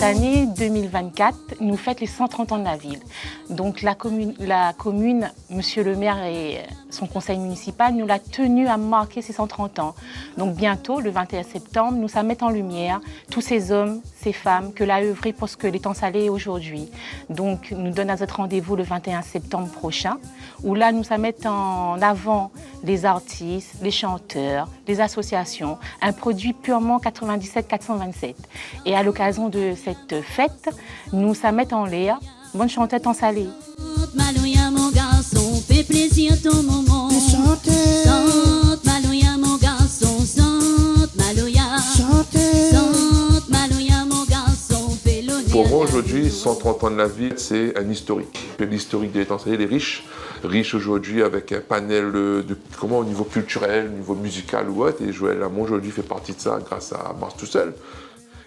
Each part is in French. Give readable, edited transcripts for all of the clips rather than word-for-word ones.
année 2024 nous fête les 130 ans de la ville. Donc la commune, Monsieur le maire et son conseil municipal nous l'a tenu à marquer ces 130 ans. Donc bientôt, le 21 septembre, nous ça met en lumière tous ces hommes, ces femmes que l'a œuvré pour ce que l'étang salé est aujourd'hui. Donc nous donne à notre rendez-vous le 21 septembre prochain, où là nous ça met en avant les artistes, les chanteurs, les associations, un produit purement 97-427. Et à l'occasion de cette fête, nous ça met en l'air bonne chantette en salé. Maloya mon garçon, fais plaisir ton moment. Chante Maloya mon garçon, chante Maloya. Chante Maloya mon garçon, fais l'honneur. Pour moi aujourd'hui, 130 ans de la ville, c'est un historique. L'historique de l'étang salé, il est riche aujourd'hui avec un panel au niveau culturel, au niveau musical ou autre. Et Joël Lamont aujourd'hui fait partie de ça grâce à Mars tout seul.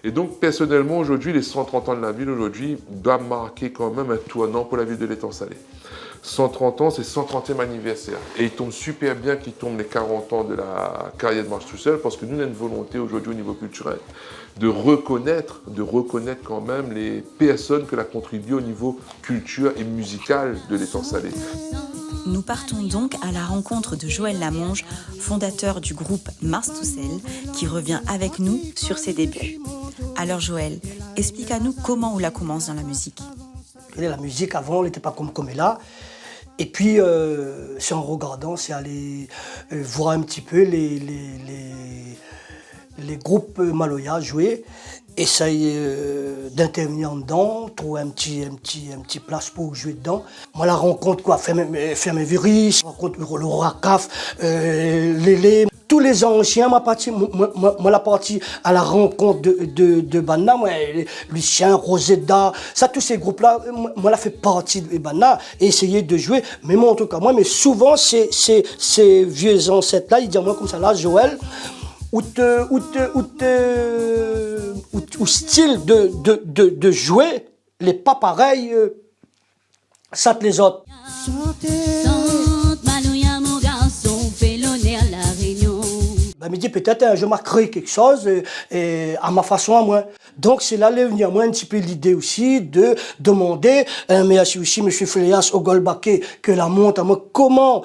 Et donc, personnellement, aujourd'hui, les 130 ans de la ville, aujourd'hui, doivent marquer quand même un tournant pour la ville de l'étang salé. 130 ans, c'est 130e anniversaire. Et il tombe super bien qu'il tombe les 40 ans de la carrière de Marche tout seul, parce que nous, on a une volonté aujourd'hui au niveau culturel de reconnaître quand même les personnes que l'ont contribué au niveau culture et musical de l'étang salé. Nous partons donc à la rencontre de Joël Lamonge, fondateur du groupe Mars Toussel, qui revient avec nous sur ses débuts. Alors Joël, explique à nous comment on la commence dans la musique. La musique avant, elle n'était pas comme elle est là. Et puis, c'est en regardant, c'est aller voir un petit peu les groupes Maloya jouer. Essayer d'intervenir dedans, trouver un petit place pour jouer dedans. Moi, la rencontre, quoi, faire mes viris, rencontre le Rakaf, Lélé. Tous les anciens, moi la partie à la rencontre de Banna, moi, Lucien, Rosetta, ça, tous ces groupes-là, moi, la fait partie de Banna et essayer de jouer. Mais moi, en tout cas, moi, mais souvent, ces vieux ancêtres-là, ils disent, moi, comme ça, là, Joël, ou style de jouer, les pas pareils, ça te les autres. Chante Maloya mon garçon, fais l'honneur la Réunion. Ben, me dit peut-être je m'ai créé quelque chose à ma façon à moi. Donc c'est là venu à moi un petit peu l'idée aussi de demander, mais aussi M. Fléas Ogolbaké que la monte à moi, comment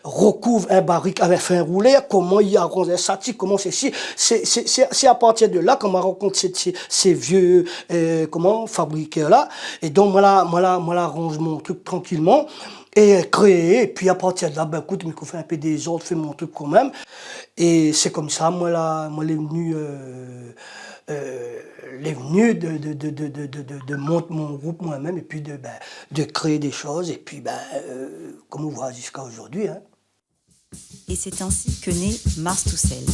recouvre un barrique avec un roulé, comment il arrose un satique, comment c'est à partir de là qu'on m'a rencontré ces vieux fabriqueurs là. Et donc moi là arrange mon truc tranquillement. Et créer, et puis à partir de là, ben écoute, mais qu'on fait un peu des autres, fait mon truc quand même. Et c'est comme ça, moi les venu de monter mon groupe moi-même, et puis de créer des choses, et puis comme on voit jusqu'à aujourd'hui. Hein. Et c'est ainsi que naît Mars Toussel.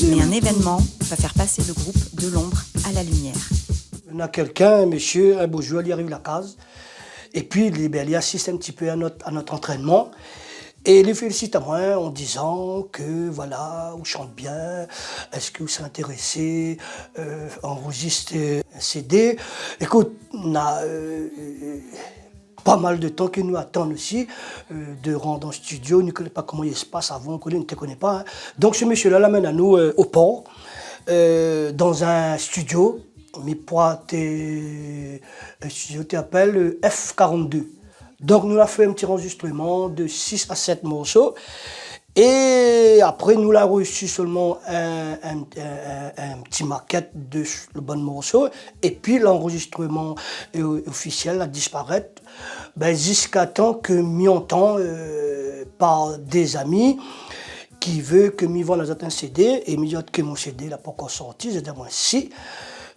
Mais un événement va faire passer le groupe de l'ombre à la lumière. On a quelqu'un, un monsieur, un beau joueur, il arrive à la case. Et puis, il assiste un petit peu à notre entraînement. Et il les félicite à moi en disant que, voilà, on chante bien, est-ce que vous êtes intéressé, enregistrer un CD. Écoute, on a pas mal de temps qui nous attendent aussi, de rendre en studio. On ne connaît pas comment il se passe avant, on ne te connaît pas. Hein. Donc, ce monsieur-là l'amène à nous au port, dans un studio. Mais pour un studio t'appelle F42. Donc nous avons fait un petit enregistrement de 6 à 7 morceaux. Et après nous l'avons reçu seulement un petit maquette de le bon morceau. Et puis l'enregistrement officiel a disparu. Jusqu'à temps que m'y entend par des amis qui veulent que m'y vendent un CD. Et m'y dit que mon CD n'a pas encore sorti. Je dis moi si.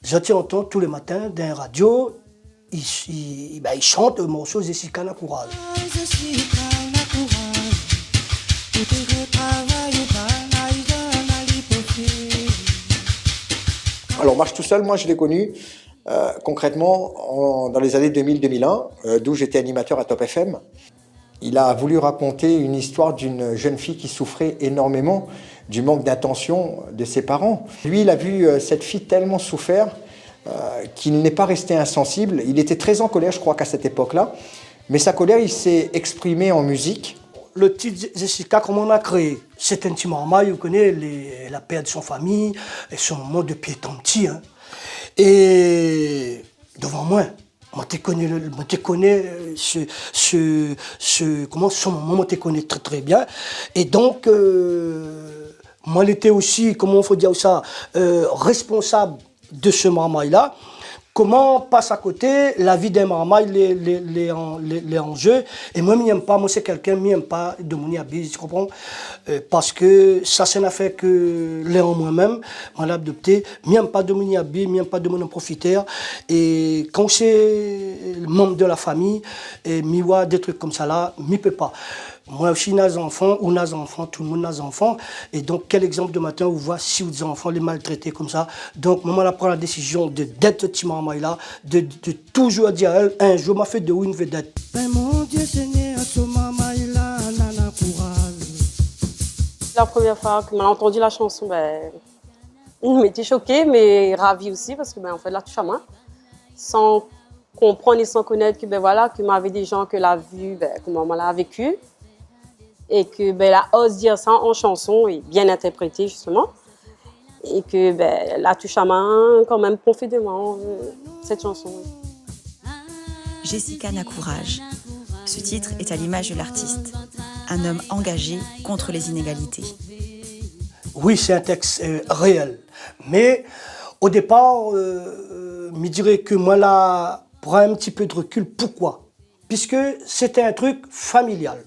Je t'entends tous les matins dans la radio, il chante le morceau Jessica la courage. Alors Marche tout seul, moi je l'ai connu concrètement dans les années 2000-2001, d'où j'étais animateur à Top FM. Il a voulu raconter une histoire d'une jeune fille qui souffrait énormément du manque d'attention de ses parents. Lui, il a vu cette fille tellement souffrir qu'il n'est pas resté insensible. Il était très en colère, je crois qu'à cette époque-là. Mais sa colère, il s'est exprimé en musique. Le titre Jessica, comment on a créé? C'est un petit maman, il connaît la perte de son famille, et son moment de pied tant petit. Hein. Et devant moi, moi te connais ce moment, moi te connais très très bien. Et donc, moi j'étais aussi, comment il faut dire ça, responsable de ce marmaille-là. Comment passe à côté la vie d'un marmaille, les enjeux. Et moi, je n'aime pas, moi c'est quelqu'un, je n'aime pas de mon habit, tu comprends? Parce que ça, c'est une affaire que les en moi-même, je l'ai adopté. Je n'aime pas de mon habit, je n'aime pas de mon profiteur. Et quand c'est membre de la famille, et je vois des trucs comme ça là, je ne peux pas. Moi aussi, j'ai des enfants, on a des enfants, tout le monde a des enfants. Et donc, quel exemple de matin où on voit si des enfants les maltraités comme ça. Donc, maman a pris la décision d'être ce petit maman-là, de toujours dire à elle, un jour, m'a fait de où une vedette. Ben mon Dieu Seigneur, ce maman-là, nana courage. La première fois que j'ai entendu la chanson, on m'était choquée, mais ravie aussi, parce que on fait de la touche à main, sans comprendre et sans connaître que que m'avait des gens que l'a vu, que maman l'a vécu. Et que la ose dire ça en chanson et bien interprété justement. Et que la touche à main quand même profondément cette chanson. Jessica n'a courage. Ce titre est à l'image de l'artiste. Un homme engagé contre les inégalités. Oui, c'est un texte réel. Mais au départ, je dirais que moi là, prends un petit peu de recul. Pourquoi? Puisque c'était un truc familial.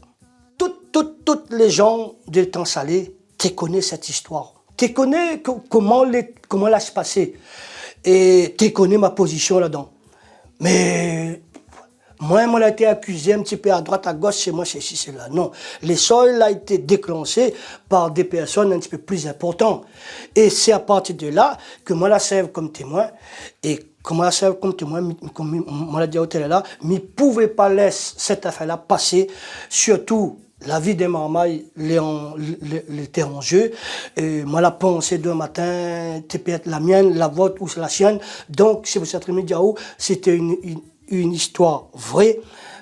Toutes les gens de temps salé, tu connais cette histoire. Tu connais comment elle se passait. Et tu connais ma position là-dedans. Mais moi, on a été accusé un petit peu à droite, à gauche, c'est moi, c'est ci, c'est là. Non. L'essor a été déclenché par des personnes un petit peu plus importantes. Et c'est à partir de là que moi, la serve comme témoin. Et comme la serve comme témoin, comme on l'a dit au télé là, je ne pouvais pas laisser cette affaire-là passer, surtout. La vie des marmailles était en jeu. Et moi, la pensée d'un matin, c'était peut-être la mienne, la vôtre ou la sienne. Donc, c'est pour cette Midiaou, c'était une histoire vraie.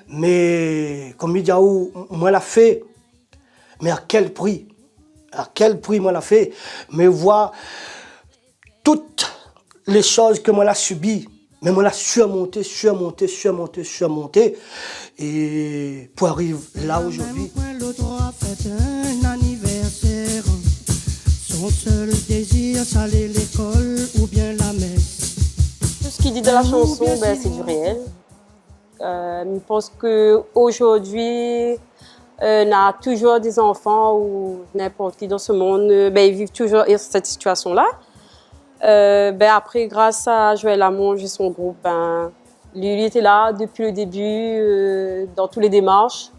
Mais comme Midiaou, moi, l'a fait. Mais à quel prix? À quel prix moi l'a fait? Mais voir toutes les choses que moi l'a subies. Mais moi, l'a surmonté. Et pour arriver là aujourd'hui. Le droit fait un anniversaire. Son seul désir, c'est aller l'école ou bien la messe. Tout ce qu'il dit de la chanson, c'est du réel. Je pense qu'aujourd'hui, on a toujours des enfants ou n'importe qui dans ce monde, ils vivent toujours cette situation-là. Après, grâce à Joël Lamonge et son groupe, lui était là depuis le début, dans toutes les démarches.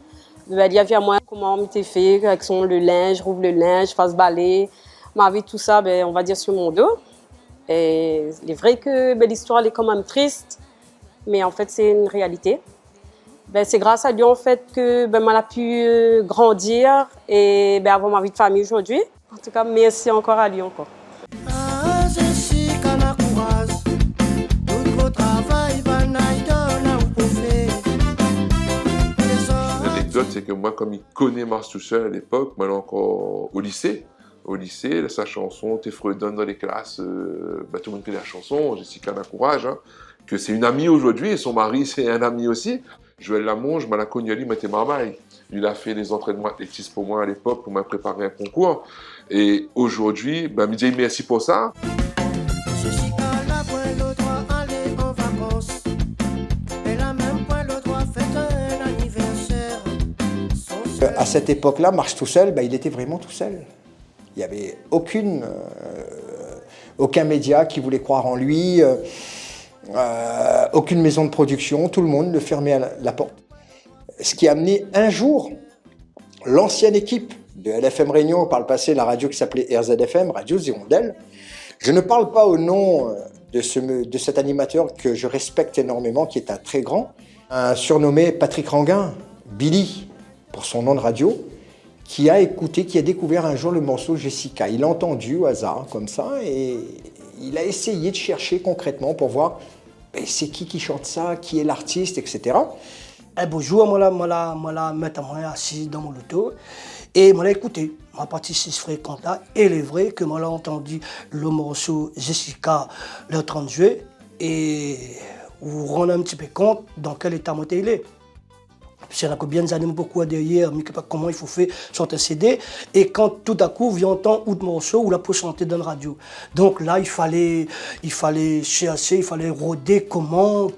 Il y avait à moi comment on m'était fait, avec le linge, rouvre le linge, fasse balai. M'avait tout ça, on va dire, sur mon dos. Et il est vrai que l'histoire elle est quand même triste, mais en fait, c'est une réalité. C'est grâce à lui, en fait, que on a pu grandir et avoir ma vie de famille aujourd'hui. En tout cas, merci encore à lui encore. L'anecdote, c'est que moi, comme il connaît Mars tout seul à l'époque, moi, encore au lycée, sa chanson, T'es fredonne dans les classes, tout le monde connaît la chanson, Jessica n'a courage, que c'est une amie aujourd'hui, et son mari, c'est un ami aussi. Joël Lamonge, je l'ai connu à lui, m'était marmaille. Il a fait les entraînements athlétistes pour moi à l'époque, pour me préparer un concours. Et aujourd'hui, il me dit merci pour ça. À cette époque-là, Marche tout seul, il était vraiment tout seul. Il n'y avait aucun média qui voulait croire en lui, aucune maison de production, tout le monde le fermait à la porte. Ce qui a amené un jour l'ancienne équipe de LFM Réunion, par le passé la radio qui s'appelait RZFM, Radio Zirondelle. Je ne parle pas au nom de cet animateur que je respecte énormément, qui est un très grand, surnommé Patrick Ranguin, Billy, pour son nom de radio, qui a écouté, qui a découvert un jour le morceau Jessica. Il l'a entendu au hasard, comme ça, et il a essayé de chercher concrètement pour voir c'est qui chante ça, qui est l'artiste, etc. Un beau jour, moi la mettre assis dans mon auto, et moi l'ai écouté. Ma partie 6 fréquente là, et il est vrai que moi l'ai entendu le morceau Jessica le 30 juillet, et vous rendez un petit peu compte dans quel état monté il est. C'est là que bien des années beaucoup derrière, mais comment il faut faire sur un CD. Et quand tout à coup, vient entendre un morceau ou la peut chanter dans la radio. Donc là, il fallait chercher, il fallait rôder comment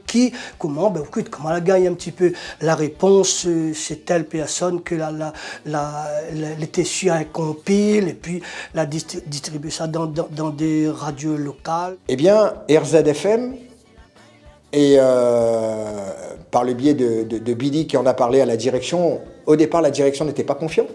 la gagne un petit peu. La réponse, c'est telle personne que les tissus à un compile et puis la distribuer ça dans des radios locales. Eh bien, RZFM, et par le biais de Billy qui en a parlé à la direction, au départ la direction n'était pas confiante,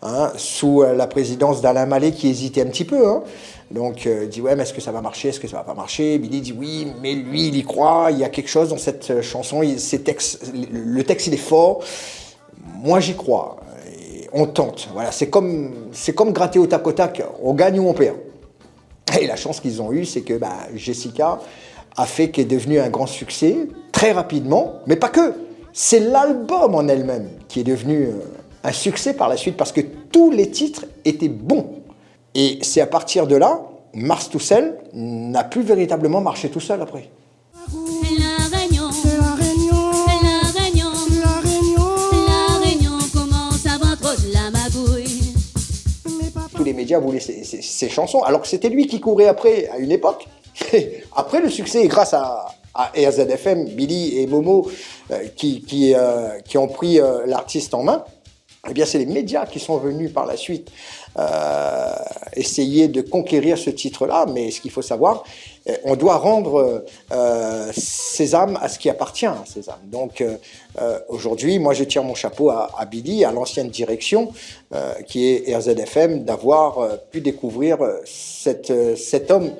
hein, sous la présidence d'Alain Mallet qui hésitait un petit peu. Hein. Donc il dit ouais mais est-ce que ça va marcher, est-ce que ça va pas marcher? Billy dit oui mais lui il y croit, il y a quelque chose dans cette chanson, le texte il est fort, moi j'y crois, et on tente. Voilà, c'est comme gratter au tac au tac, on gagne ou on perd. Et la chance qu'ils ont eue c'est que Jessica a fait qu'elle est devenue un grand succès très rapidement, mais pas que. C'est l'album en elle-même qui est devenu un succès par la suite parce que tous les titres étaient bons. Et c'est à partir de là, Mars tout seul n'a plus véritablement marché tout seul après. La Réunion commence à avoir trop de la magouille. Tous les médias voulaient ces chansons, alors que c'était lui qui courait après à une époque. Après le succès, grâce à RZFM, Billy et Momo qui ont pris l'artiste en main, eh bien c'est les médias qui sont venus par la suite essayer de conquérir ce titre-là. Mais ce qu'il faut savoir, on doit rendre Sésame à ce qui appartient à Sésame. Donc aujourd'hui, moi je tire mon chapeau à Billy, à l'ancienne direction qui est RZFM, d'avoir pu découvrir cet homme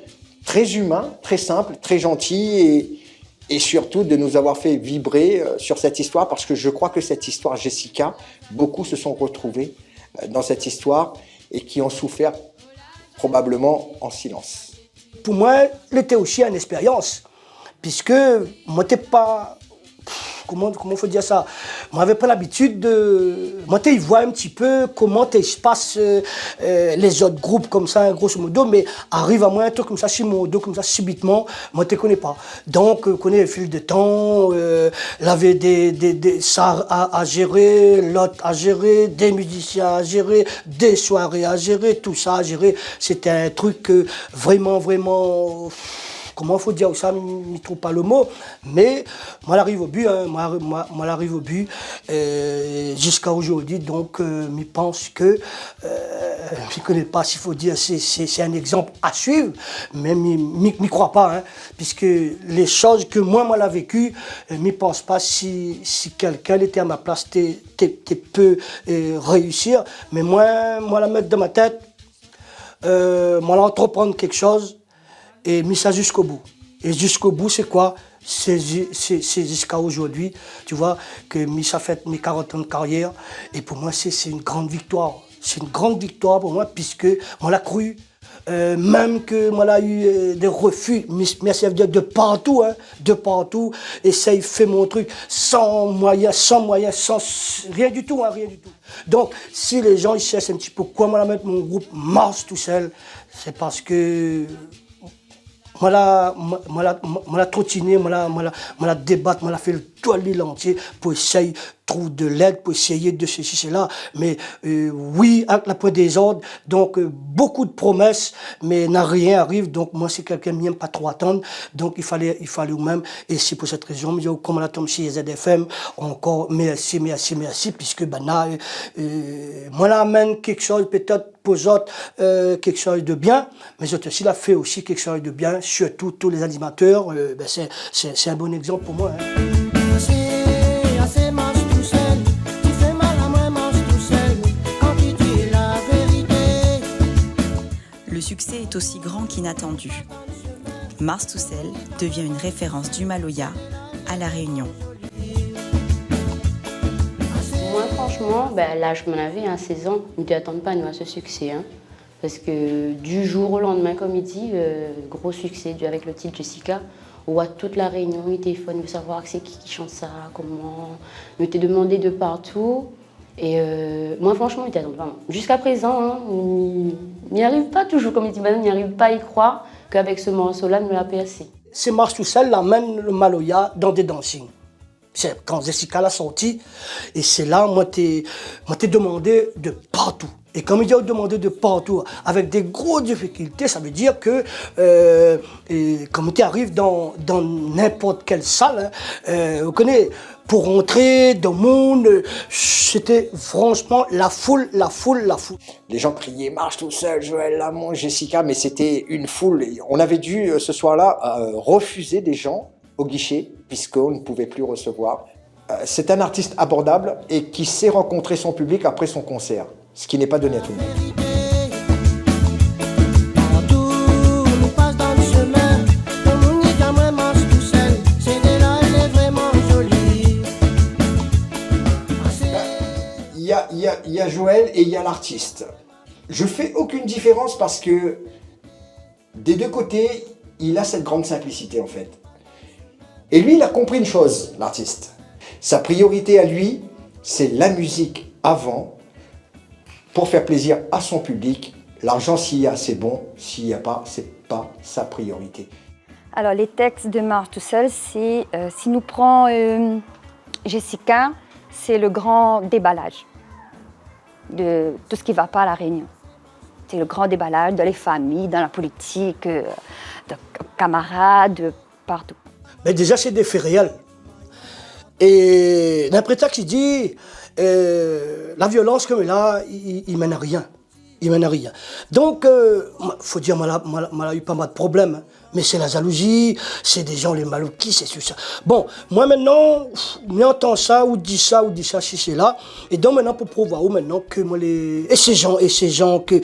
très humain, très simple, très gentil et surtout de nous avoir fait vibrer sur cette histoire parce que je crois que cette histoire, Jessica, beaucoup se sont retrouvés dans cette histoire et qui ont souffert probablement en silence. Pour moi, c'était aussi une expérience puisque moi, t'es pas... Comment faut dire ça? Moi, j'avais pas l'habitude de... Moi, tu vois un petit peu comment se passe les autres groupes comme ça, grosso modo, mais arrive à moi un truc comme ça, sur mon dos, comme ça, subitement, moi, je ne connais pas. Donc, je connais le fil de temps, l'avait ça à gérer, l'autre à gérer, des musiciens à gérer, des soirées à gérer, tout ça à gérer. C'était un truc vraiment... Comment il faut dire ça, je ne trouve pas le mot, mais moi j'arrive au but, hein, moi j'arrive au but jusqu'à aujourd'hui, donc je pense que, je ne connais pas s'il faut dire, c'est un exemple à suivre, mais je ne crois pas, hein, puisque les choses que moi l'ai vécues, je ne pense pas si quelqu'un était à ma place, peut réussir, mais moi la mettre dans ma tête, moi entreprendre quelque chose, et mis ça jusqu'au bout. Et jusqu'au bout, c'est quoi? C'est jusqu'à aujourd'hui, tu vois, que ça fait mes 40 ans de carrière. Et pour moi, c'est une grande victoire. C'est une grande victoire pour moi, puisque moi, l'a cru. Même que moi, l'a eu des refus, mais ça veut dire de partout, hein, de partout. Et ça, il fait mon truc sans moyens, sans rien du tout, hein, rien du tout. Donc, si les gens ils cherchent un petit peu quoi moi, mettre mon groupe Mars tout seul, c'est parce que moi la trottiner, moi la débattre, moi la fait le tour de l'île entier pour essayer de trouver de l'aide, pour essayer de ceci, cela. Mais oui, avec la pointe des ordres, donc beaucoup de promesses, mais rien arrive. Donc moi, c'est quelqu'un qui n'aime pas trop attendre. Donc il fallait même, et c'est pour cette raison, comme on a tombé chez ZFM, encore merci, puisque moi l'amène quelque chose peut-être pour les autres, quelque chose de bien, mais j'ai aussi la fait aussi quelque chose de bien, surtout tous les animateurs, c'est un bon exemple pour moi. Hein. Le succès est aussi grand qu'inattendu. Mars tout seul devient une référence du Maloya à La Réunion. Moi, franchement, là, je m'en avais 16 ans. On ne t'attend pas nous à ce succès. Hein, parce que du jour au lendemain, comme il dit, gros succès avec le titre Jessica. Où à toute la Réunion, il téléphone, veut savoir c'est qui chante ça, comment. Il m'était demandé de partout. Et moi, franchement, il t'attend vraiment. Jusqu'à présent, hein, on n'y arrive pas toujours, comme il dit, il n'y arrive pas à y croire qu'avec ce morceau-là, nous l'a percé. C'est Mars Toussel l'amène le Maloya dans des dancings. C'est quand Jessica l'a sorti, et c'est là, moi t'ai demandé de partout. Et comme il a demandé de partout, avec des grosses difficultés, ça veut dire que comme tu arrives dans n'importe quelle salle, vous connaissez, pour rentrer dans le monde, c'était franchement la foule. Les gens criaient « Marche tout seul, Joël Lamont, Jessica », mais c'était une foule. On avait dû, ce soir-là, refuser des gens au guichet, puisqu'on ne pouvait plus recevoir. C'est un artiste abordable et qui sait rencontrer son public après son concert, ce qui n'est pas donné à tout le monde. Il y a Joël et il y a l'artiste. Je fais aucune différence parce que des deux côtés, il a cette grande simplicité en fait. Et lui, il a compris une chose, l'artiste. Sa priorité à lui, c'est la musique avant, pour faire plaisir à son public. L'argent, s'il y a, c'est bon. S'il n'y a pas, c'est pas sa priorité. Alors, les textes de Marche tout seul, c'est, si nous prenons Jessica, c'est le grand déballage de tout ce qui ne va pas à La Réunion. C'est le grand déballage dans les familles, dans la politique, de camarades, partout. Mais déjà, c'est des faits réels. Et d'un prétexte, il dit la violence comme là, il mène à rien. Il mène à rien. Donc, faut dire, moi, eu pas mal de problèmes. Hein. Mais c'est la jalousie, c'est des gens, les malouquis, c'est tout ça. Bon, moi maintenant, j'entends ça, ou dit ça, si c'est là. Et donc maintenant, pour prouver maintenant que moi, et ces gens que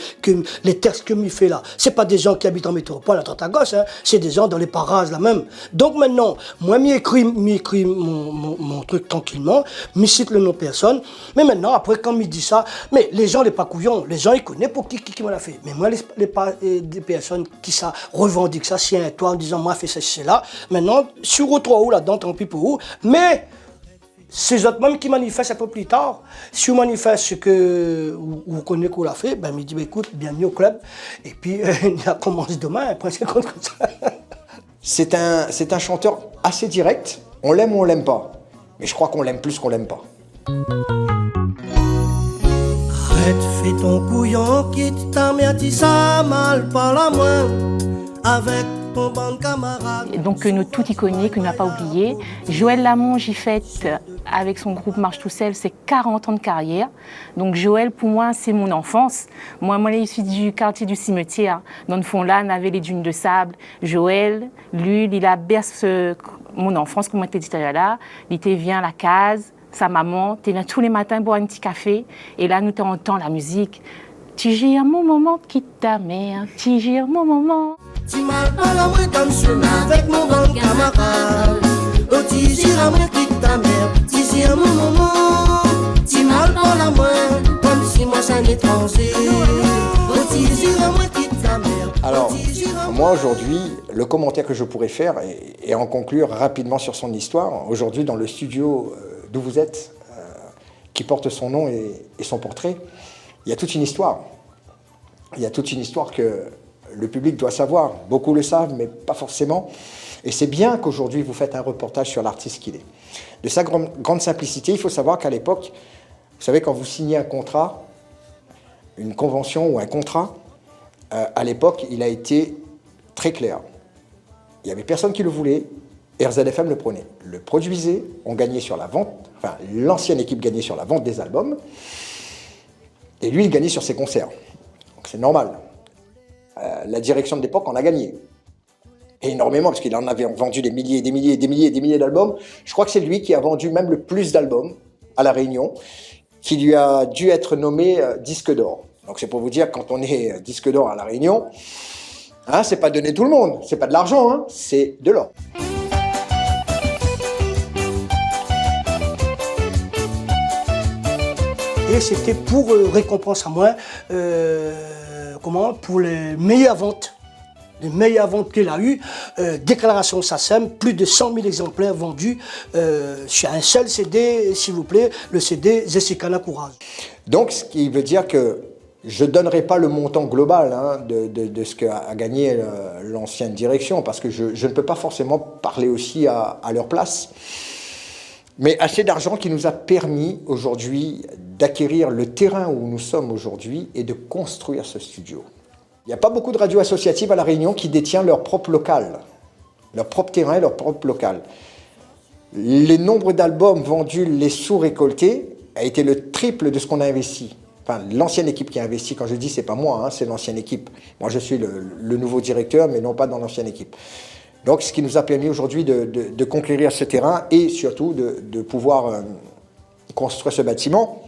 les textes que m'y fait là, c'est pas des gens qui habitent en métropole, à droite à gauche, hein, c'est des gens dans les parages là même. Donc maintenant, moi, m'y écris mon truc tranquillement, m'y cite le nom de personne. Mais maintenant, après, quand m'y dit ça, mais les gens, les pas couillons, les gens, ils connaissent pour qui me l'a fait. Mais moi, des personnes qui ça revendiquent ça, si toi en disant moi fais ça, c'est là. Maintenant, sur au 3 ou là-dedans, tant pis pour vous. Mais ces autres même qui manifestent un peu plus tard, si vous manifestez ce que vous connaissez qu'on l'a fait, ben, il me dit écoute, bienvenue au club. Et puis, il commence demain, après c'est comme ça. C'est un chanteur assez direct. On l'aime ou on l'aime pas. Mais je crois qu'on l'aime plus qu'on l'aime pas. Arrête, fais ton couillon, quitte ta mère, dis ça mal, parle à moi. Avec ton bon camarade. Donc notre tout iconique, que nous n'a pas oublié. Joël Lamont, j'y fête avec son groupe Marche tout seul, c'est 40 ans de carrière. Donc Joël, pour moi, c'est mon enfance. Moi, je suis du quartier du cimetière. Dans le fond là, on avait les dunes de sable. Joël, lui, il a bercé mon enfance, comme on était dit tout à l'heure. Il était vient à la case, sa maman, il vient tous les matins boire un petit café. Et là, nous entendons la musique. Tu gires mon moment, quitte ta mère, tu gires mon moment. Tu m'as pas la main comme chemin avec mon bon camarade. Oh, tu gires moi, quitte ta mère, tu gires mon moment. Tu m'as pas la main comme si moi c'est un étranger. Oh, tu gires moi, quitte ta mère. Alors, moi aujourd'hui, le commentaire que je pourrais faire et en conclure rapidement sur son histoire, aujourd'hui dans le studio d'où vous êtes, qui porte son nom et son portrait, il y a toute une histoire. Il y a toute une histoire que le public doit savoir. Beaucoup le savent, mais pas forcément. Et c'est bien qu'aujourd'hui, vous faites un reportage sur l'artiste qu'il est. De sa grande simplicité, il faut savoir qu'à l'époque, vous savez, quand vous signez un contrat, une convention ou un contrat, à l'époque, il a été très clair. Il n'y avait personne qui le voulait, RZFM le prenait. Le produisait, on gagnait sur la vente, enfin, l'ancienne équipe gagnait sur la vente des albums, et lui, il gagnait sur ses concerts. Donc c'est normal. La direction de l'époque en a gagné. Et énormément, parce qu'il en avait vendu des milliers, des milliers, des milliers, des milliers d'albums. Je crois que c'est lui qui a vendu même le plus d'albums à La Réunion, qui lui a dû être nommé disque d'or. Donc c'est pour vous dire, quand on est disque d'or à La Réunion, hein, c'est pas donné tout le monde, c'est pas de l'argent, hein, c'est de l'or. Et c'était pour récompense à moi, pour les meilleures ventes. Les meilleures ventes qu'il a eues, déclaration SACEM, plus de 100 000 exemplaires vendus sur un seul CD, s'il vous plaît, le CD Jessica Courage. Donc, ce qui veut dire que Je ne donnerai pas le montant global hein, de ce qu'a gagné l'ancienne direction, parce que je ne peux pas forcément parler aussi à leur place. Mais assez d'argent qui nous a permis aujourd'hui d'acquérir le terrain où nous sommes aujourd'hui et de construire ce studio. Il n'y a pas beaucoup de radios associatives à La Réunion qui détiennent leur propre local, leur propre terrain et leur propre local. Les nombres d'albums vendus, les sous récoltés, a été le triple de ce qu'on a investi. Enfin, l'ancienne équipe qui a investi, quand je dis c'est pas moi, hein, c'est l'ancienne équipe. Moi je suis le nouveau directeur, mais non pas dans l'ancienne équipe. Donc ce qui nous a permis aujourd'hui de conquérir ce terrain et surtout de pouvoir construire ce bâtiment.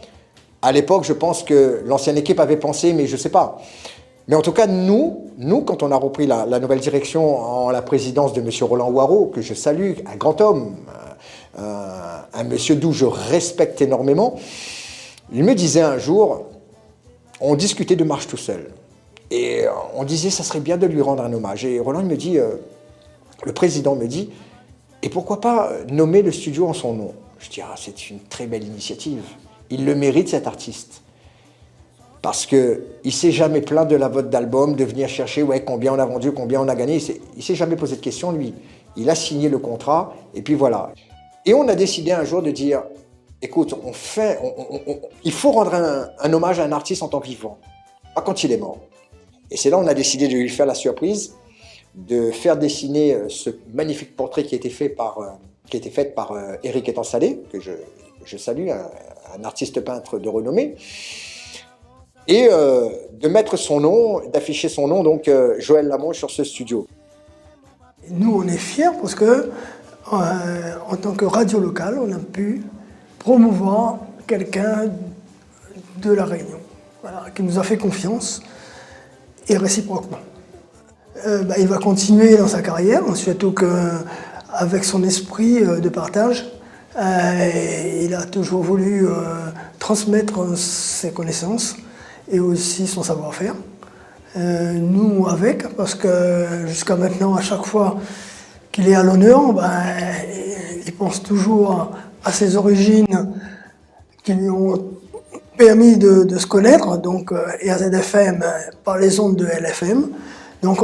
À l'époque, je pense que l'ancienne équipe avait pensé, mais je ne sais pas. Mais en tout cas, nous, quand on a repris la nouvelle direction en la présidence de M. Roland Ouarot, que je salue, un grand homme, un monsieur d'où je respecte énormément, il me disait un jour, on discutait de Marche tout seul. Et on disait, ça serait bien de lui rendre un hommage. Et Roland, il me dit, le président me dit, et pourquoi pas nommer le studio en son nom? Je dis, ah, c'est une très belle initiative. Il le mérite, cet artiste. Parce qu'il ne s'est jamais plaint de la vote d'album, de venir chercher ouais, combien on a vendu, combien on a gagné. Il ne s'est jamais posé de questions, lui. Il a signé le contrat, et puis voilà. Et on a décidé un jour de dire, écoute, il faut rendre un hommage à un artiste en tant que vivant, pas quand il est mort. Et c'est là qu'on a décidé de lui faire la surprise, de faire dessiner ce magnifique portrait qui a été fait par Éric Etansalé, que je salue, un artiste peintre de renommée, et de mettre son nom, d'afficher son nom, donc Joël Lamonge, sur ce studio. Nous, on est fiers parce que, en tant que radio locale, on a pu promouvoir quelqu'un de La Réunion, voilà, qui nous a fait confiance, et réciproquement. Il va continuer dans sa carrière, surtout qu'avec son esprit de partage, il a toujours voulu transmettre ses connaissances et aussi son savoir-faire. Nous avec, parce que jusqu'à maintenant, à chaque fois qu'il est à l'honneur, il pense toujours à ses origines qui lui ont permis de se connaître, donc, et à ZFM par les ondes de LFM. Donc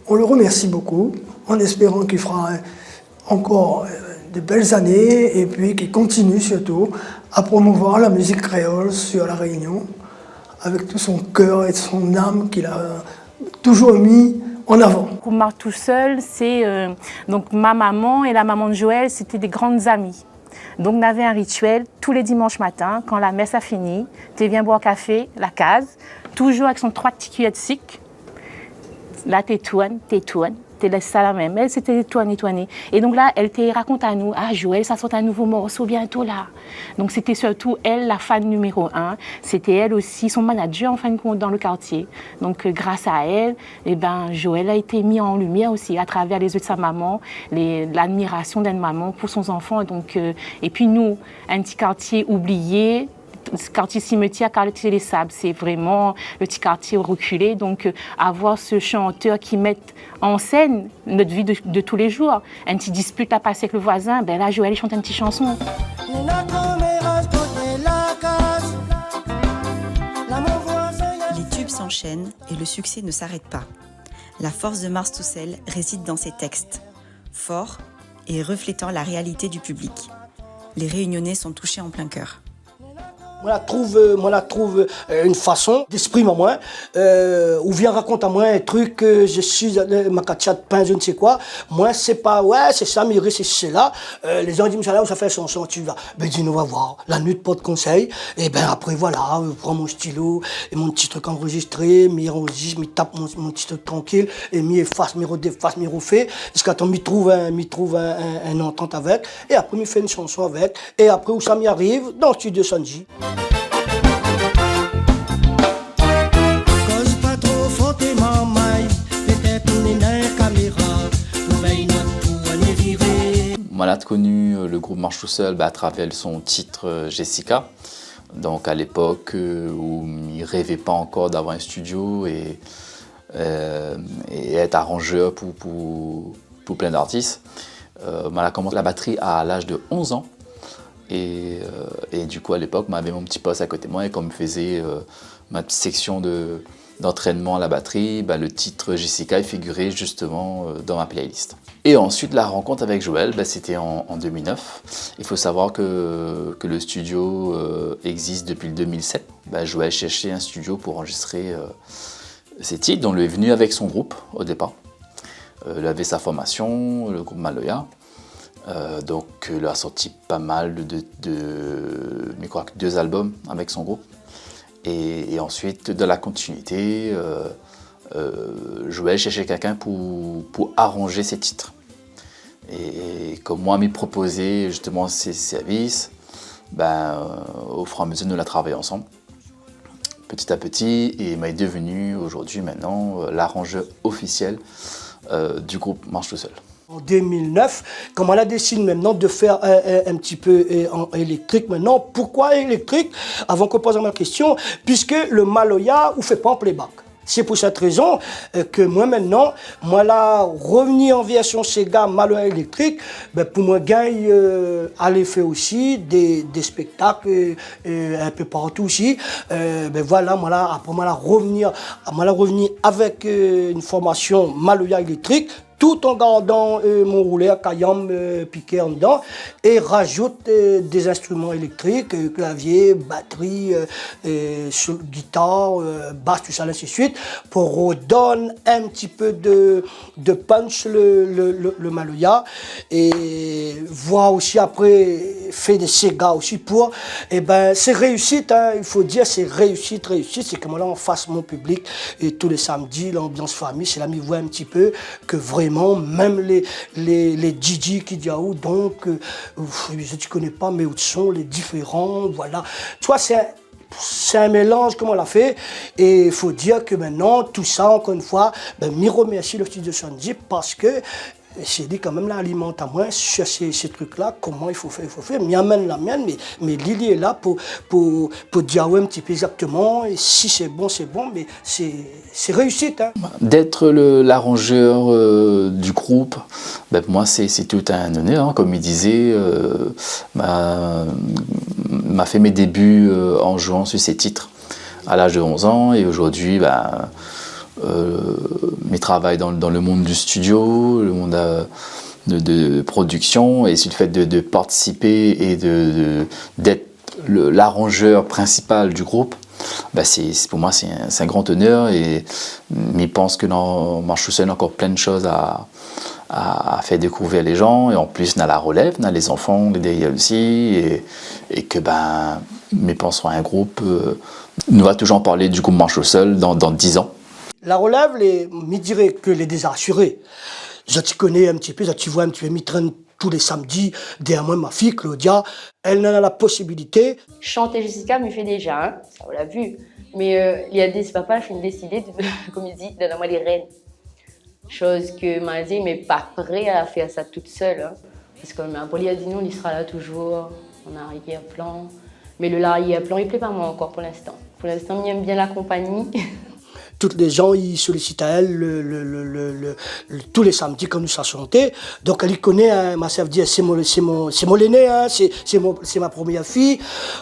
on le remercie beaucoup, en espérant qu'il fera encore de belles années et puis qu'il continue surtout à promouvoir la musique créole sur La Réunion avec tout son cœur et son âme qu'il a toujours mis en avant. Marche tout seul, c'est donc ma maman et la maman de Joël, c'était des grandes amies. Donc on avait un rituel tous les dimanches matins, quand la messe a fini, tu viens boire café, la case, toujours avec son 3 petits cuillères de sucre. Là, t'étoines, t'es laissé ça la même. Elle, c'était étoinée. Et donc là, elle te raconte à nous, ah Joël, ça sort un nouveau morceau bientôt là. Donc c'était surtout elle, la fan numéro 1. C'était elle aussi, son manager en fin de compte dans le quartier. Donc grâce à elle, Joël a été mis en lumière aussi à travers les yeux de sa maman, l'admiration d'une maman pour son enfant. Donc, et puis nous, un petit quartier oublié, quartier cimetière, quartier des Sables, c'est vraiment le petit quartier reculé. Donc, avoir ce chanteur qui met en scène notre vie de tous les jours, un petit dispute à passer avec le voisin, là, Joël chante une petite chanson. Les tubes s'enchaînent et le succès ne s'arrête pas. La force de Marche tout seul réside dans ses textes, forts et reflétant la réalité du public. Les Réunionnais sont touchés en plein cœur. Moi, la trouve une façon d'exprimer à moi, ou vient raconter à moi un truc que je suis ma catia de pain, je ne sais quoi. Moi, c'est pas, ouais, c'est ça, mais c'est là. Les gens disent, où ça fait son tu vas. Dis, on va voir. La nuit, pas de conseil. Et après, voilà, je prends mon stylo et mon petit truc enregistré, m'enregistre, me tape mon petit truc tranquille, et m'efface, me redéface, me refait, jusqu'à temps, m'y trouve un entente avec, et après, me fait une chanson avec, et après, où ça m'y arrive, dans le studio Sanji. On a connu le groupe Marche tout seul à travers son titre Jessica. Donc à l'époque où il ne rêvait pas encore d'avoir un studio et être arrangeur pour plein d'artistes. On a commencé la batterie à l'âge de 11 ans. Et du coup, à l'époque, j'avais mon petit poste à côté de moi et comme je faisais ma petite section d'entraînement à la batterie, le titre Jessica est figuré justement dans ma playlist. Et ensuite, la rencontre avec Joël, c'était en 2009. Il faut savoir que le studio existe depuis le 2007. Joël cherchait un studio pour enregistrer ses titres, donc il est venu avec son groupe au départ. Il avait sa formation, le groupe Maloya. Donc il a sorti pas mal je crois que 2 albums avec son groupe. Et ensuite, dans la continuité, Joël cherchait quelqu'un pour arranger ses titres. Et comme moi, m'y proposait justement ses services, au fur et à mesure, nous l'avons travaillé ensemble, petit à petit, et il m'est devenu aujourd'hui maintenant l'arrangeur officiel du groupe Marche tout seul. En 2009, comme on a décidé maintenant de faire un petit peu en électrique maintenant. Pourquoi électrique? Avant qu'on pose ma question, puisque le Maloya, on ne fait pas en playback. C'est pour cette raison que moi maintenant, là, revenir en version Sega Maloya électrique, pour moi, gagner aller faire aussi des spectacles un peu partout aussi. Voilà, moi là, après moi là, revenir avec une formation Maloya électrique, tout en gardant mon rouleur, Kayam piqué en dedans, et rajoute des instruments électriques, clavier, batterie, guitare, basse, tout ça, ainsi de suite, pour redonner un petit peu de punch le Maloya, et voir aussi après, faire des Sega aussi pour, c'est réussite, hein, il faut dire, c'est réussite, c'est que moi là, on fasse mon public, et tous les samedis, l'ambiance famille, c'est là, m'y voit un petit peu que vraiment, même les DJ qui diaou, donc, je ne connais pas, mais où sont les différents, voilà. Tu vois, c'est un mélange comme on l'a fait, et il faut dire que maintenant, tout ça, encore une fois, m'y remercie le studio Sandy parce que c'est dit quand même là, alimente à moi sur ces trucs-là, comment il faut faire. M'y amène la mienne, mais Lily est là pour dire un petit peu exactement, et si c'est bon, mais c'est réussite. Hein. D'être l'arrangeur du groupe, pour moi c'est tout un honneur, hein. Comme il disait, m'a fait mes débuts en jouant sur ces titres à l'âge de 11 ans, et aujourd'hui, mes travail dans le monde du studio, le monde de production, et sur le fait de participer et d'être l'arrangeur principal du groupe, pour moi c'est un grand honneur, et je pense que dans Marche tout seul, il y a encore plein de choses à faire découvrir les gens, et en plus on a la relève, on a les enfants, les derrière aussi, et que je pense qu'on a un groupe, nous va toujours parler du groupe Marche tout seul dans 10 ans. La relève, je dirais que les désassurés. Je te connais un petit peu, je te vois un petit peu, je traîne tous les samedis. Derrière moi, ma fille, Claudia, elle en a la possibilité. Chanter Jessica me fait déjà, hein, ça on l'a vu. Mais il y a des papas qui ont décidé, comme il dit, donne-moi les rênes. Chose que m'a dit, mais pas prêt à faire ça toute seule. Hein. Parce que il a dit non, il sera là toujours, en arrière-plan. Mais le arrière-plan, il ne plaît pas moi encore pour l'instant. Pour l'instant, j'aime bien la compagnie. Tous les gens, ils sollicitent à elle tous les samedis quand nous ça chanter. Donc elle y connaît, hein, ma sœur dit, c'est mon l'aîné, hein, c'est ma première fille.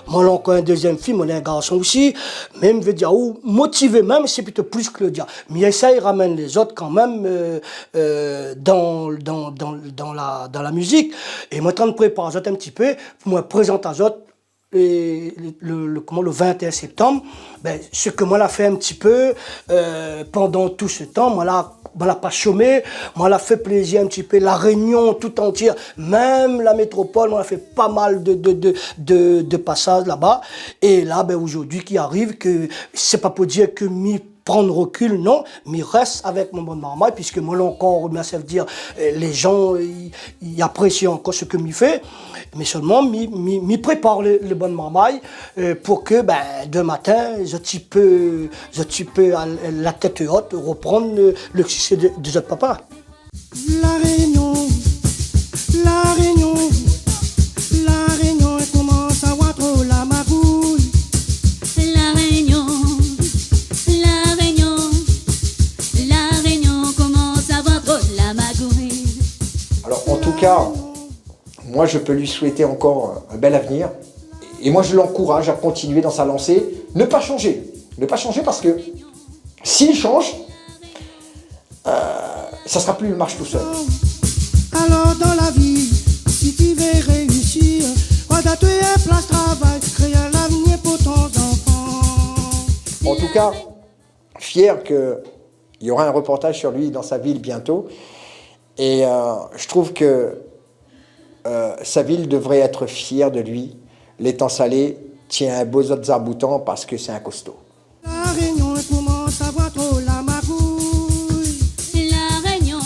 Moi, j'ai encore une deuxième fille, moi, j'ai un garçon aussi. Même, je veux dire, motivé même, c'est plutôt plus que Claudia. Mais ça, il ramène les autres quand même dans la musique. Et moi, je prépare les autres un petit peu, pour me présenter aux autres. Et le 21 septembre, ce que moi l'a fait un petit peu pendant tout ce temps, moi l'a pas chômé, moi l'a fait plaisir un petit peu, la Réunion tout entière, même la métropole, moi l'a fait pas mal de passages là-bas. Et là, aujourd'hui qui arrive, que c'est pas pour dire que prendre recul, non, mais reste avec mon bon marmaille, puisque moi là encore, ça veut dire, les gens, ils apprécient encore ce que m'y fait, mais seulement m'y prépare le bon marmaille pour que, demain matin, je peux la tête haute, reprendre le succès de notre papa. La Réunion, elle commence à voir trop la magouille. La Réunion commence à voir trop la magouille. Alors en tout cas, moi, je peux lui souhaiter encore un bel avenir. Et moi, je l'encourage à continuer dans sa lancée. Ne pas changer. Ne pas changer parce que s'il change, ça sera plus le marche tout seul. Alors dans la vie, si tu veux réussir, regarde-toi place travail, créer l'avenir pour ton enfant. En tout cas, fier qu'il y aura un reportage sur lui dans sa ville bientôt. Et je trouve que sa ville devrait être fière de lui. L'étang salé tient un beau zaraboutan parce que c'est un costaud. La Réunion commence à voir trop la magouille. La Réunion.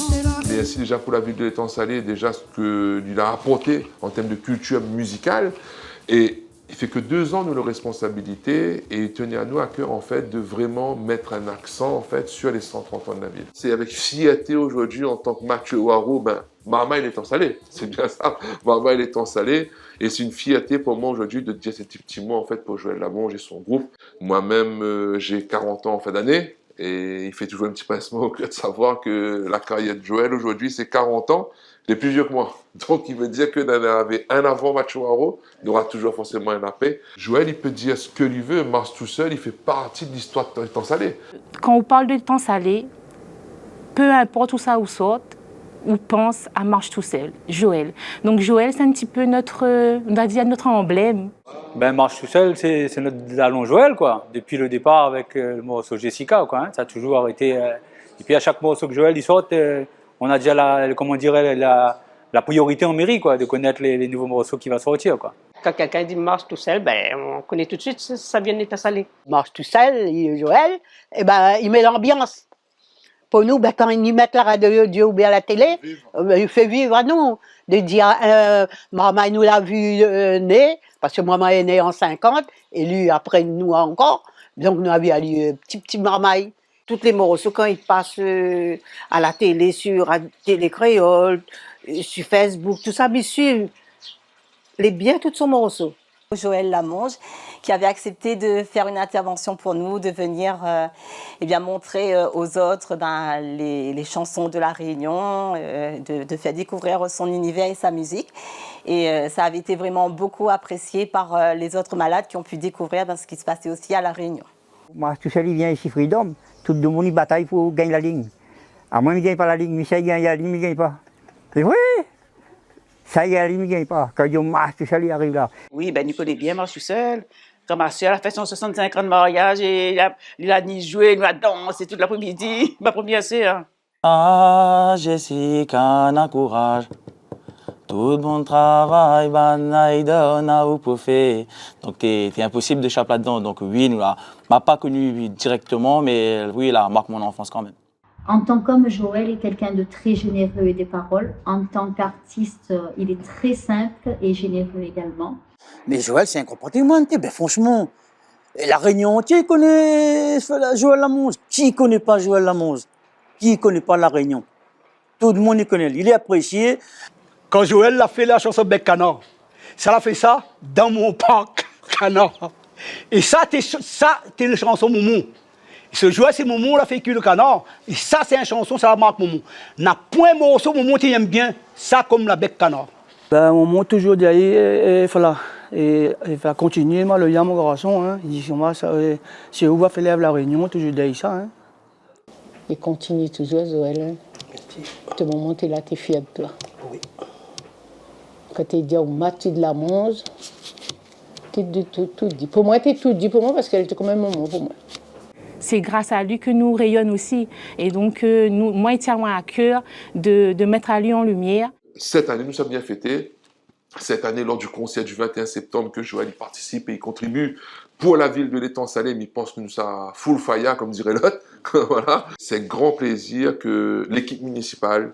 Et ainsi déjà pour la ville de l'étang salé, déjà ce qu'il a apporté en termes de culture musicale. Et il fait que 2 ans de nos responsabilités et il tenait à nous à cœur en fait de vraiment mettre un accent en fait sur les 130 ans de la ville. C'est avec fierté aujourd'hui en tant que Mathieu Waro, Marma il est en salé, c'est bien ça, Marma il est en salé et c'est une fierté pour moi aujourd'hui de dire ces petits mots en fait pour Joël Lamonge et son groupe. Moi-même j'ai 40 ans en fin d'année et il fait toujours un petit pincement au cœur de savoir que la carrière de Joël aujourd'hui c'est 40 ans. Il est plus vieux que moi. Donc, il veut dire que d'en avait un avant Mathieu Waro, il y aura toujours forcément un après. Joël, il peut dire ce qu'il veut, Mars tout seul, il fait partie de l'histoire de l'étang salé. Quand on parle de l'étang salé, peu importe où ça sorte, on pense à Marche tout seul, Joël. Donc Joël, c'est un petit peu notre emblème. Marche tout seul, c'est notre talon Joël, quoi. Depuis le départ avec le morceau Jessica, quoi. Ça a toujours été... Et puis à chaque morceau que Joël il sorte, on a déjà la priorité en mairie, quoi, de connaître les nouveaux morceaux qui vont sortir, quoi. Quand quelqu'un dit marche tout seul, on connaît tout de suite, ça vient de l'étang salé. Marche tout seul, Joël, il met l'ambiance. Pour nous, quand ils mettent la radio ou bien la télé, il fait vivre à nous. De dire, maman nous l'a vu né, parce que maman est née en 50, et lui après nous encore, donc nous avions allé petit marmaille. Tous les morceaux, quand ils passent à la télé, sur la télé créole, sur Facebook, tout ça, ils suivent bien tous son morceaux. Joël Lamonge, qui avait accepté de faire une intervention pour nous, de venir montrer aux autres les chansons de la Réunion, de faire découvrir son univers et sa musique. Et ça avait été vraiment beaucoup apprécié par les autres malades qui ont pu découvrir ce qui se passait aussi à la Réunion. Moi, tout seul, il vient ici, Freedom. Tout le monde bataille pour gagner la ligne. À moi, il ne gagne pas la ligne. Michel gagne la ligne, il ne gagne pas. C'est vrai. Ça y est, il ne gagne pas. Quand il marche tout seul, il arrive là. Oui, il connaît bien Marche tout seul. Quand ma soeur a fait son 65 ans de mariage, et il a ni joué, il a dansé toute l'après-midi. Ma première sœur. Ah, Jessica, n'a courage. Tout bon travail, pour faire. Donc, c'est impossible de d'échapper là-dedans. Donc, oui, nous m'a pas connu directement, mais oui, là, marque mon enfance quand même. En tant qu'homme, Joël est quelqu'un de très généreux et des paroles. En tant qu'artiste, il est très simple et généreux également. Mais Joël, c'est un comportement, franchement. La Réunion entière connaît Joël Lamonge. Qui ne connaît pas Joël Lamonge? Qui ne connaît pas la Réunion? Tout le monde le connaît. Il est apprécié. Quand Joël a fait la chanson Bec Canard, ça a fait ça dans mon parc Canard. Et ça, c'est la chanson Moumou. Ce Joël, c'est Moumou, la fait que le Canard. Et ça, c'est une chanson, ça marque Moumou. N'a point un morceau Moumou qui aime bien ça comme la Bec Canard. Moumou toujours derrière, il va continuer, le yam mon garçon. Hein. Il dit, c'est où va faire la Réunion, toujours derrière ça. Hein. Il continue toujours, Joël. De moment, tu es là, tu es fier de toi. Oui. Quand tu dis au Mathieu de Lamonge, tu dis tout dit. Pour moi, tu es tout dit pour moi parce qu'elle était quand même maman pour moi. C'est grâce à lui que nous rayonnons aussi. Et donc, moi, il tient à cœur de mettre à lui en lumière. Cette année, nous sommes bien fêtés. Cette année, lors du concert du 21 septembre, que Joël y participe et il contribue pour la ville de l'étang salé, mais il pense que nous sommes full fire, comme dirait l'autre. Voilà. C'est un grand plaisir que l'équipe municipale,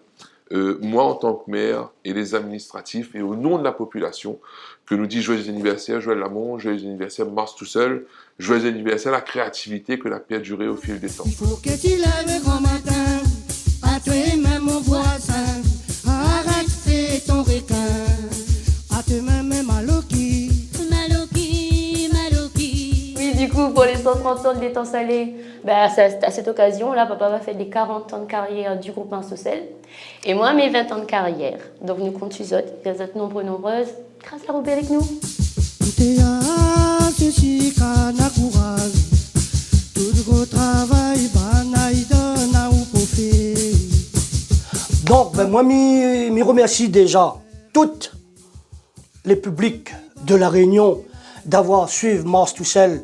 moi en tant que maire et les administratifs, et au nom de la population, que nous dit joyeux anniversaire Joël Lamonge, joyeux anniversaire Mars tout seul, joyeux anniversaire la créativité que la paix a duré au fil des temps. Il faut que tu lèves grand matin, à toi et même mon voisin, arrête fais ton requin, à toi même Maloki. Oui, du coup, pour les 130 ans de l'étang salé, bah, à cette occasion-là, papa va faire les 40 ans de carrière du groupe Marstousel. Et moi, mes 20 ans de carrière. Donc, nous comptons sur eux, vous êtes nombreuses. Grâce à Robert avec nous. Donc, ben, moi, je remercie déjà toutes les publics de La Réunion d'avoir suivi Marstousel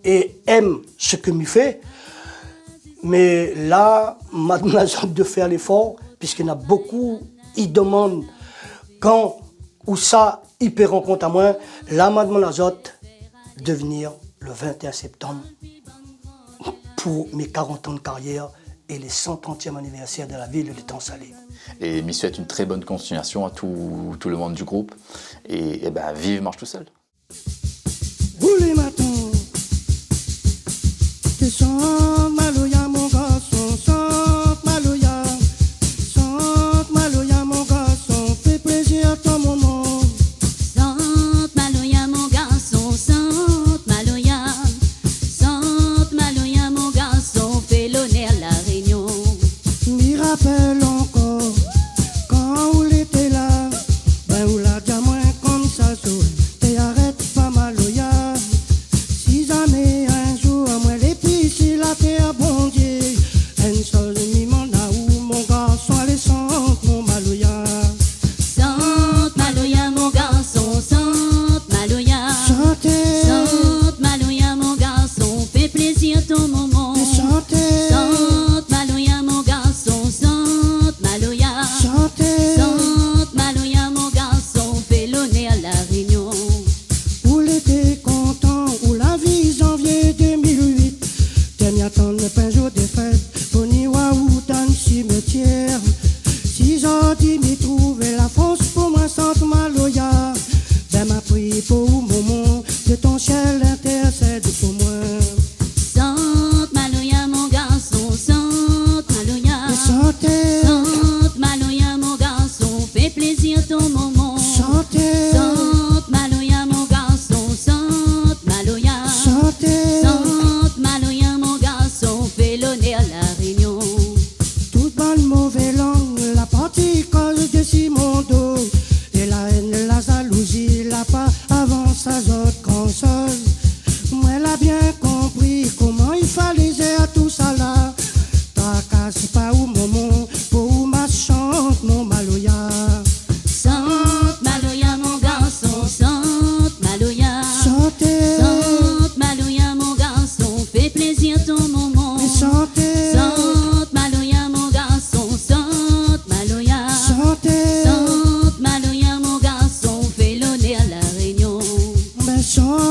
et aime ce que m'y fait. Mais là, maintenant, de faire l'effort, puisqu'il y en a beaucoup, ils demandent quand ou ça, ils paieront compte à moi. Là, maintenant, l'azote de venir le 21 septembre pour mes 40 ans de carrière et les 130e anniversaire de la ville de l'étang salé. Et m'y souhaite une très bonne continuation à tout le monde du groupe. Et ben, vive Marstousel. Boulé matin, tu sens maloya mon garçon, sens maloya mon garçon, fais plaisir à ton moment. Sante maloya mon garçon, sante maloya mon garçon, fais l'honneur la Réunion. M'y rappelle encore quand on était là, ben on l'a déjà moins comme ça, t'es arrête pas maloya. Si jamais un jour moi les pistes la terre bon Dieu, un seul mimon là où mon garçon allait sente mon maloya. Sante maloya mon garçon, sante maloya. Sante maloya mon garçon, fais plaisir ton moment. Sante maloya mon garçon, sante maloya. Sante maloya mon garçon, fais l'honneur la Réunion. Où l'été content, où la vie janvier 2008, dernier temps n'est pas un jour de fête, pour ni ou dans le cimetière. 6 heures dit m'y trouver la force pour moi sans maloya. Ben m'a pris pour moment, de ton ciel intercède pour moi. Sante maloya mon garçon, sante maloya. Sante maloya mon garçon, fais plaisir ton moment. Sante maloya mon garçon, sante maloya. Sante maloya mon garçon, fais l'honneur la Réunion. Toute bonne mauvaise langue, la particule de Simondo, et la haine, la jalousie, la pas avant sa autres console. Moi, elle a bien compris comment il fallait gérer tout ça là. T'as casse pas où moment, pour où ma chante mon maloya. Sante maloya mon garçon, sante maloya. Sante maloya mon garçon, fais plaisir ton moment. Sante maloya mon garçon, sante maloya. Sante maloya mon garçon, fais l'honneur la Réunion. Ben, chante